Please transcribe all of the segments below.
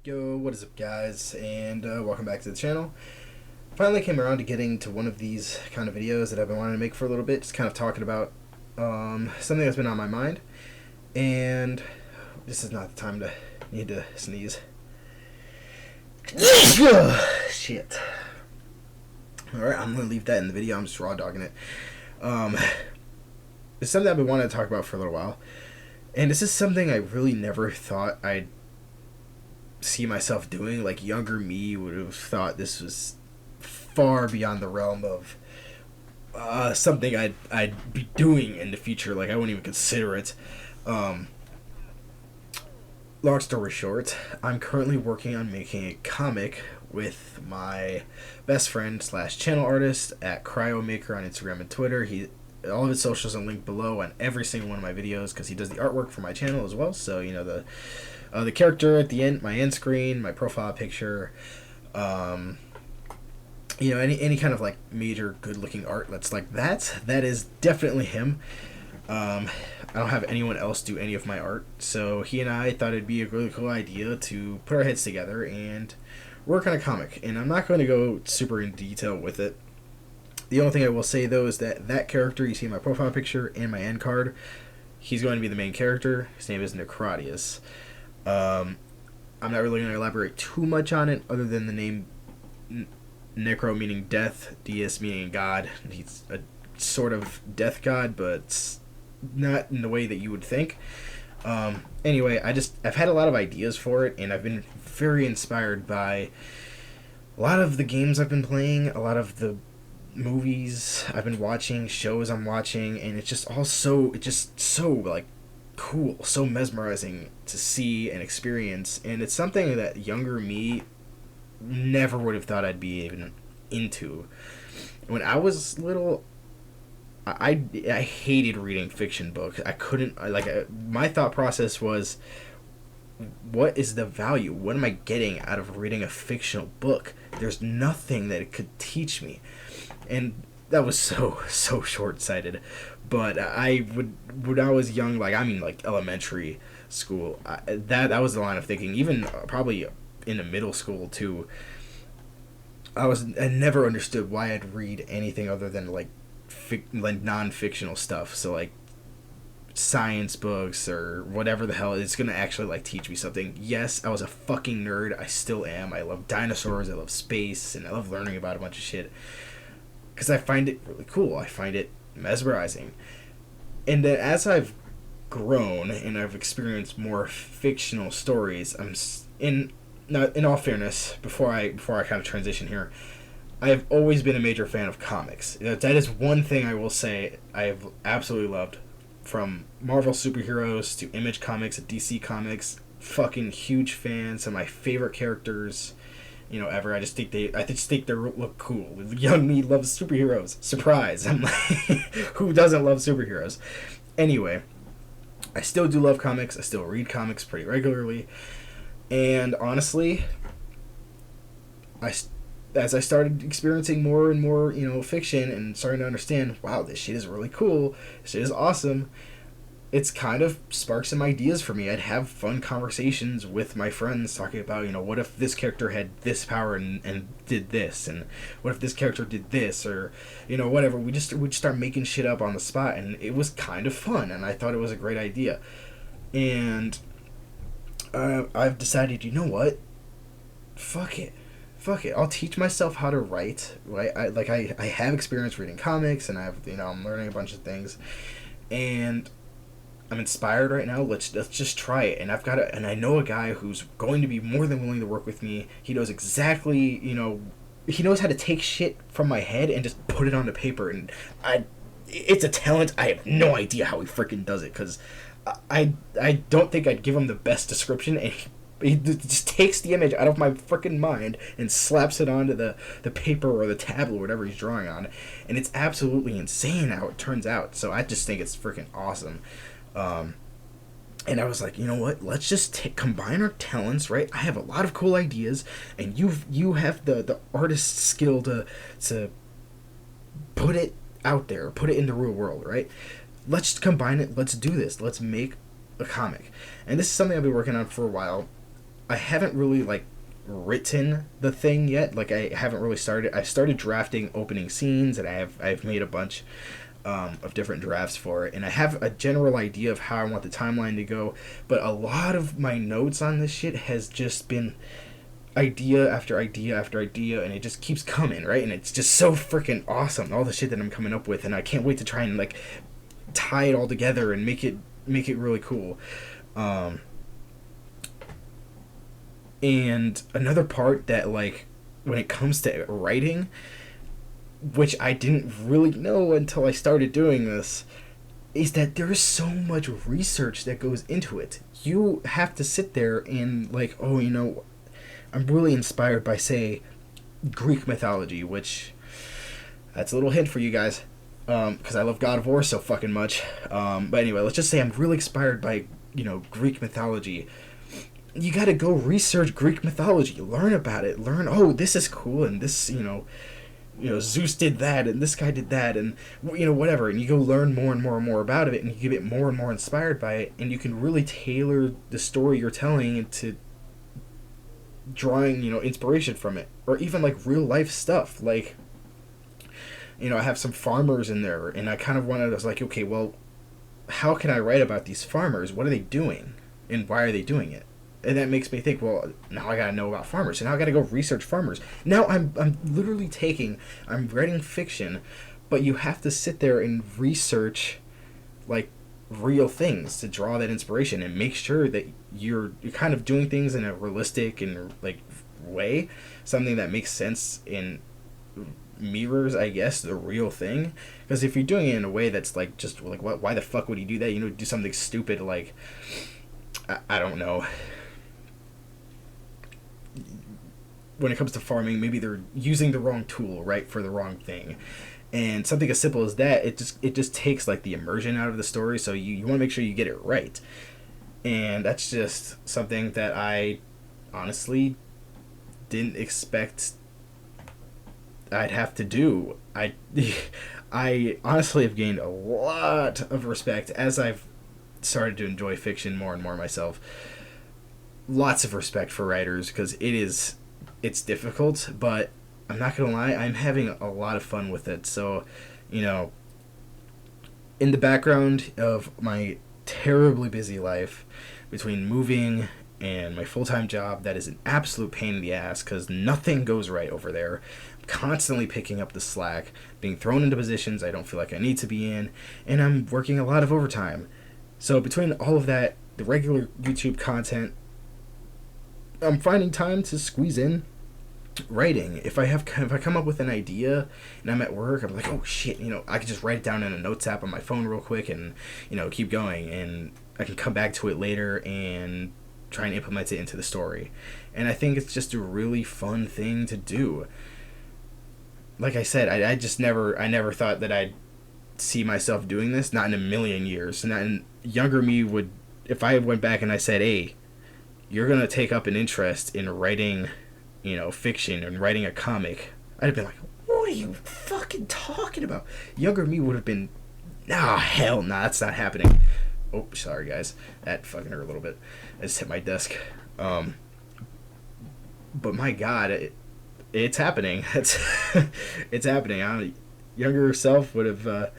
Yo, what is up guys, and welcome back to the channel. Finally came around to getting to one of these kind of videos that I've been wanting to make for a little bit, just kind of talking about something that's been on my mind, and this is not the time to need to sneeze. Shit. Alright, I'm going to leave that in the video, I'm just raw dogging it. It's something I've been wanting to talk about for a little while, and this is something I really never thought I'd see myself doing. Like, younger me would have thought this was far beyond the realm of something I'd be doing in the future. Like, I wouldn't even consider it. Long story short, I'm currently working on making a comic with my best friend slash channel artist at Cryomaker on Instagram and Twitter. All of his socials are linked below on every single one of my videos because he does the artwork for my channel as well. So, you know, the character at the end, my end screen, my profile picture, you know, any kind of like major good looking art that's like that is definitely him. I don't have anyone else do any of my art, so he and I thought it'd be a really cool idea to put our heads together and work on a comic. And I'm not going to go super in detail with it. The only thing I will say though is that character you see in my profile picture and my end card, he's going to be the main character. His name is Necrotius. I'm not really going to elaborate too much on it other than the name Necro meaning death, Deus meaning god. He's a sort of death god, but not in the way that you would think. Anyway, I've had a lot of ideas for it, and I've been very inspired by a lot of the games I've been playing, a lot of the movies I've been watching, shows I'm watching, and it's just so like cool, so mesmerizing to see and experience. And it's something that younger me never would have thought I'd be even into. When I was little, I hated reading fiction books. I couldn't, my thought process was, what is the value? What am I getting out of reading a fictional book? There's nothing that it could teach me. And that was so short-sighted. But when I was young, like elementary school, that was the line of thinking. Even probably in the middle school too. I never understood why I'd read anything other than like non-fictional stuff. So like science books or whatever the hell it's gonna actually like teach me something. Yes, I was a fucking nerd. I still am. I love dinosaurs. I love space, and I love learning about a bunch of shit because I find it really cool. I find it mesmerizing. And then as I've grown and I've experienced more fictional stories, in all fairness, before I kind of transition here, I have always been a major fan of comics. That is one thing I will say I have absolutely loved. From Marvel superheroes to Image Comics to DC Comics, fucking huge fan. Some of my favorite characters, you know, ever. I just think they look cool. Young me loves superheroes. Surprise! I'm like, who doesn't love superheroes? Anyway, I still do love comics. I still read comics pretty regularly, and honestly, as I started experiencing more and more, you know, fiction and starting to understand, wow, this shit is really cool. This shit is awesome. It's kind of sparked some ideas for me. I'd have fun conversations with my friends talking about, you know, what if this character had this power and did this, and what if this character did this, or, you know, whatever. We'd start making shit up on the spot, and it was kind of fun, and I thought it was a great idea. And I've decided, you know what? Fuck it. I'll teach myself how to write. Right? I have experience reading comics, and I'm learning a bunch of things, and I'm inspired right now. Let's just try it. And I know a guy who's going to be more than willing to work with me. He knows exactly, you know, he knows how to take shit from my head and just put it onto paper. And it's a talent. I have no idea how he freaking does it, because I don't think I'd give him the best description, and he just takes the image out of my freaking mind and slaps it onto the paper or the tablet or whatever he's drawing on. And it's absolutely insane how it turns out. So I just think it's freaking awesome. And I was like, you know what? Let's just combine our talents, right? I have a lot of cool ideas, and you have the artist skill to put it out there, put it in the real world, right? Let's combine it. Let's do this. Let's make a comic. And this is something I've been working on for a while. I haven't really like written the thing yet. Like I haven't really started. I started drafting opening scenes, and I've made a bunch of different drafts for it, and I have a general idea of how I want the timeline to go. But a lot of my notes on this shit has just been idea after idea after idea, and it just keeps coming, right? And it's just so freaking awesome, all the shit that I'm coming up with, and I can't wait to try and like tie it all together and make it really cool. And another part that, like, when it comes to writing, which I didn't really know until I started doing this, is that there's so much research that goes into it. You have to sit there and, like, oh, you know, I'm really inspired by, say, Greek mythology, which, that's a little hint for you guys, because I love God of War so fucking much. But anyway, let's just say I'm really inspired by, you know, Greek mythology. You gotta go research Greek mythology, learn about it, learn, oh, this is cool, and this, you know, Zeus did that, and this guy did that, and, you know, whatever, and you go learn more and more and more about it, and you get more and more inspired by it, and you can really tailor the story you're telling into drawing, you know, inspiration from it, or even, like, real life stuff, like, you know, I have some farmers in there, and I kind of wanted, I was like, okay, well, how can I write about these farmers? What are they doing, and why are they doing it? And that makes me think, well, now I gotta know about farmers, and now I gotta go research farmers. Now I'm literally I'm writing fiction, but you have to sit there and research, like, real things to draw that inspiration and make sure that you're kind of doing things in a realistic and, like, way, something that makes sense in mirrors, I guess, the real thing. Because if you're doing it in a way that's like just like, what, why the fuck would he do that? You know, do something stupid like, I don't know. When it comes to farming, maybe they're using the wrong tool, right, for the wrong thing. And something as simple as that, it just takes, like, the immersion out of the story, so you want to make sure you get it right. And that's just something that I honestly didn't expect I'd have to do. I honestly have gained a lot of respect as I've started to enjoy fiction more and more myself. Lots of respect for writers, because it's difficult, but I'm not gonna lie, I'm having a lot of fun with it. So, you know, in the background of my terribly busy life, between moving and my full-time job that is an absolute pain in the ass because nothing goes right over there, I'm constantly picking up the slack, being thrown into positions I don't feel like I need to be in, and I'm working a lot of overtime. So between all of that, the regular YouTube content, I'm finding time to squeeze in writing. If I come up with an idea and I'm at work, I'm like, oh shit, you know, I can just write it down in a notes app on my phone real quick and, you know, keep going, and I can come back to it later and try and implement it into the story. And I think it's just a really fun thing to do. Like I said, I never thought that I'd see myself doing this, not in a million years. And younger me would, if I went back and I said, hey, you're gonna take up an interest in writing, you know, fiction and writing a comic, I'd have been like, what are you fucking talking about? Younger me would have been, nah, hell nah, that's not happening. Oh, sorry guys, that fucking hurt a little bit. I just hit my desk. But my God, it's happening. It's happening. Younger self would have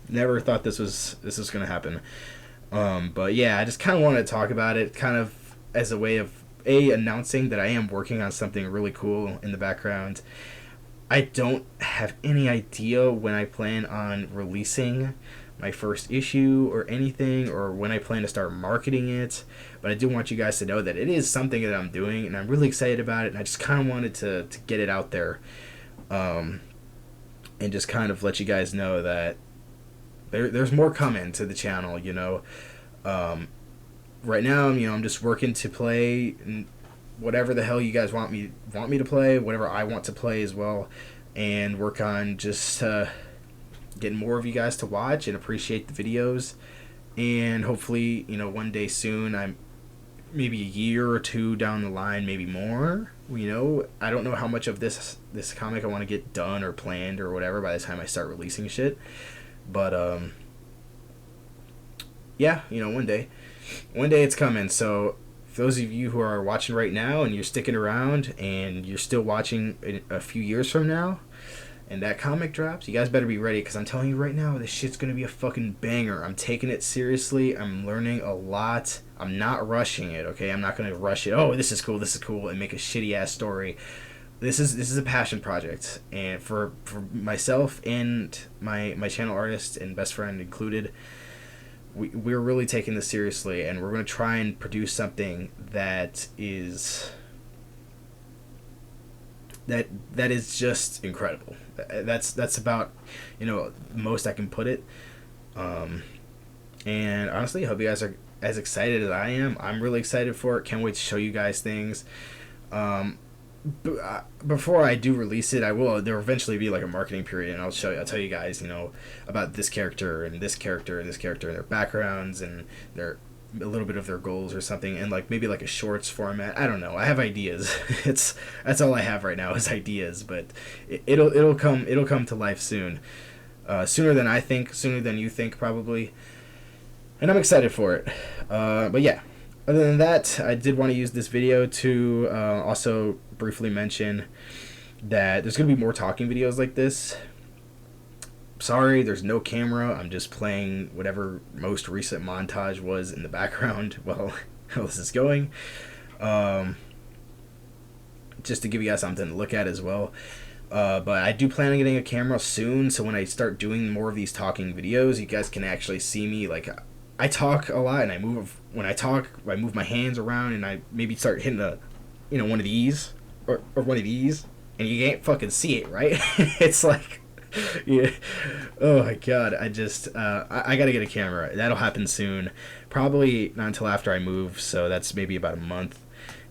never thought this was gonna happen. But yeah, I just kind of wanted to talk about it, kind of as a way of announcing that I am working on something really cool in the background. I don't have any idea when I plan on releasing my first issue or anything, or when I plan to start marketing it, but I do want you guys to know that it is something that I'm doing, and I'm really excited about it, and I just kind of wanted to get it out there, and just kind of let you guys know that there's more coming to the channel, you know. Right now, you know, I'm just working to play whatever the hell you guys want me to play, whatever I want to play as well, and work on just getting more of you guys to watch and appreciate the videos. And hopefully, you know, one day soon, I'm maybe a year or two down the line, maybe more, you know, I don't know how much of this comic I want to get done or planned or whatever by the time I start releasing shit, but yeah, you know, one day it's coming. So for those of you who are watching right now and you're sticking around and you're still watching a few years from now, and that comic drops, you guys better be ready, because I'm telling you right now, this shit's gonna be a fucking banger. I'm taking it seriously. I'm learning a lot. I'm not rushing it, okay? I'm not gonna rush it. Oh, this is cool, and make a shitty ass story. This is a passion project, and for myself and my channel artist and best friend included, we're really taking this seriously, and we're gonna try and produce something that is just incredible. That's about, the most I can put it. And honestly, I hope you guys are as excited as I am. I'm really excited for it. Can't wait to show you guys things. Before I do release it, there will eventually be like a marketing period, and I'll tell you guys, about this character and this character and this character and their backgrounds and a little bit of their goals or something, and like maybe like a shorts format. I don't know. I have ideas. That's all I have right now is ideas, but it'll come to life soon. Sooner than I think, sooner than you think probably. And I'm excited for it. But yeah, other than that, I did want to use this video to also briefly mention that there's going to be more talking videos like this. Sorry, there's no camera. I'm just playing whatever most recent montage was in the background while this is going. Just to give you guys something to look at as well. But I do plan on getting a camera soon, so when I start doing more of these talking videos, you guys can actually see me. Like, I talk a lot, and I move. When I talk, I move my hands around, and I maybe start hitting one of these or one of these, and you can't fucking see it, right? It's like, yeah. Oh my god, I gotta get a camera. That'll happen soon. Probably not until after I move, so that's maybe about a month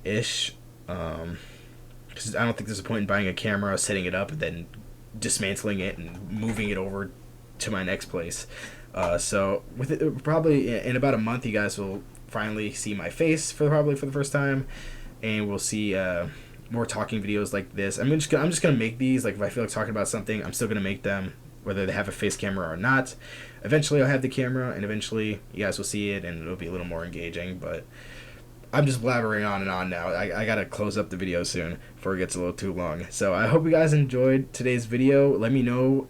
ish. Because I don't think there's a point in buying a camera, setting it up, and then dismantling it and moving it over to my next place. So with it, probably in about a month, you guys will finally see my face for the first time, and we'll see more talking videos like this. I'm just gonna make these. Like, if I feel like talking about something, I'm still gonna make them, whether they have a face camera or not. Eventually, I'll have the camera, and eventually, you guys will see it, and it'll be a little more engaging. But I'm just blabbering on and on now. I gotta close up the video soon before it gets a little too long. So I hope you guys enjoyed today's video. Let me know,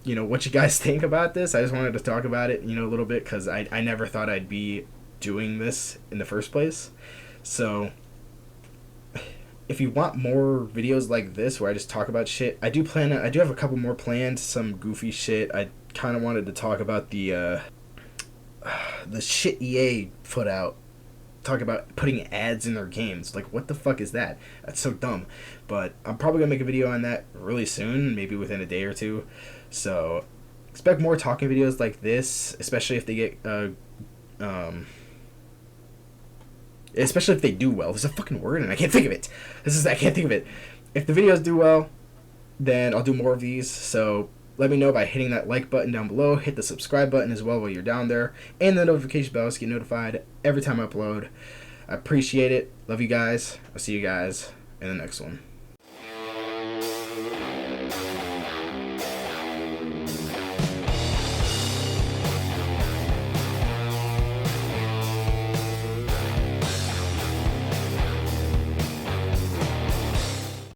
what you guys think about this. I just wanted to talk about it, a little bit, because I never thought I'd be doing this in the first place. So if you want more videos like this where I just talk about shit, I do have a couple more planned, some goofy shit. I kind of wanted to talk about the shit EA put out. Talk about putting ads in their games. Like, what the fuck is that? That's so dumb. But I'm probably gonna make a video on that really soon, maybe within a day or two. So expect more talking videos like this, especially if they get especially if they do well. There's a fucking word and I can't think of it. I can't think of it. If the videos do well, then I'll do more of these. So let me know by hitting that like button down below. Hit the subscribe button as well while you're down there, and the notification bell to get notified every time I upload. I appreciate it. Love you guys. I'll see you guys in the next one.